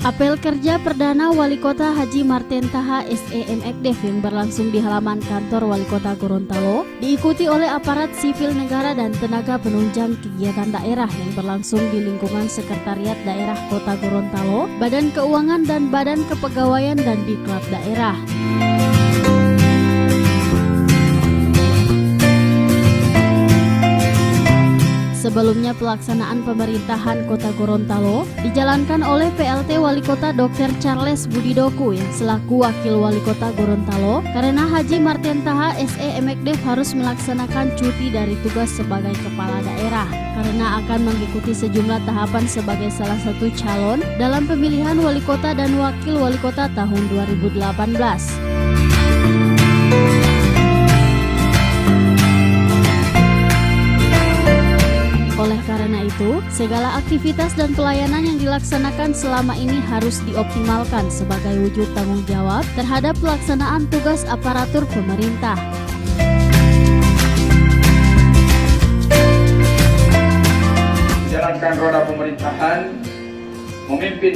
Apel kerja perdana Wali Kota Haji Marten Taha SEMekDef yang berlangsung di halaman kantor Wali Kota Gorontalo diikuti oleh aparat sipil negara dan tenaga penunjang kegiatan daerah yang berlangsung di lingkungan Sekretariat Daerah Kota Gorontalo, Badan Keuangan dan Badan Kepegawaian dan Diklat Daerah. Sebelumnya pelaksanaan pemerintahan Kota Gorontalo dijalankan oleh PLT Wali Kota Dr. Charles Budidoku yang selaku Wakil Wali Kota Gorontalo karena Haji Marten Taha SEMekDef harus melaksanakan cuti dari tugas sebagai kepala daerah karena akan mengikuti sejumlah tahapan sebagai salah satu calon dalam pemilihan Wali Kota dan Wakil Wali Kota tahun 2018. Oleh karena itu, segala aktivitas dan pelayanan yang dilaksanakan selama ini harus dioptimalkan sebagai wujud tanggung jawab terhadap pelaksanaan tugas aparatur pemerintah. Menjalankan roda pemerintahan, memimpin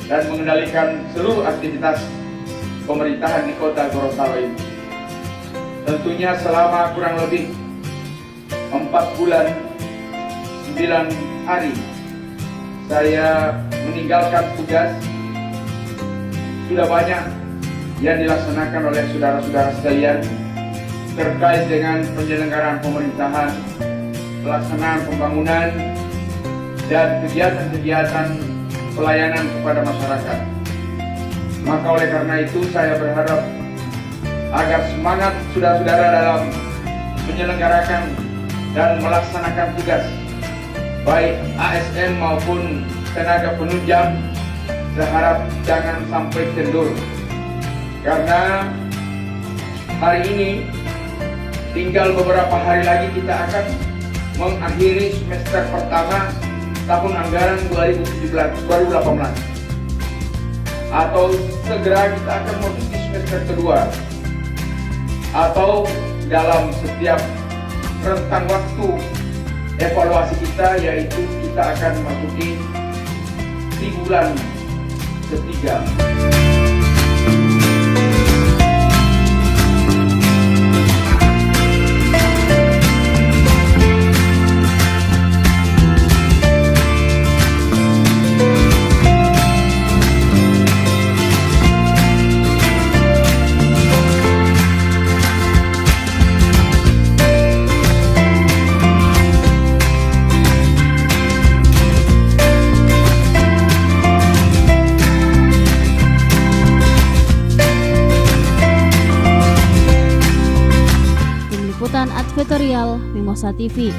dan mengendalikan seluruh aktivitas pemerintahan di Kota Gorontalo ini. Tentunya selama kurang lebih 4 bulan 9 hari saya meninggalkan tugas. Sudah banyak yang dilaksanakan oleh saudara-saudara sekalian terkait dengan penyelenggaraan pemerintahan, pelaksanaan pembangunan, dan kegiatan-kegiatan pelayanan kepada masyarakat. Maka oleh karena itu saya berharap agar semangat saudara-saudara dalam menyelenggarakan dan melaksanakan tugas baik ASN maupun tenaga penunjang, saya jangan sampai kendur. Karena hari ini tinggal beberapa hari lagi kita akan mengakhiri semester pertama tahun anggaran 2018 atau segera kita akan memasuki semester kedua, atau dalam setiap rentang waktu evaluasi kita, yaitu kita akan memasuki di bulan ketiga. Advertorial Mimosa TV.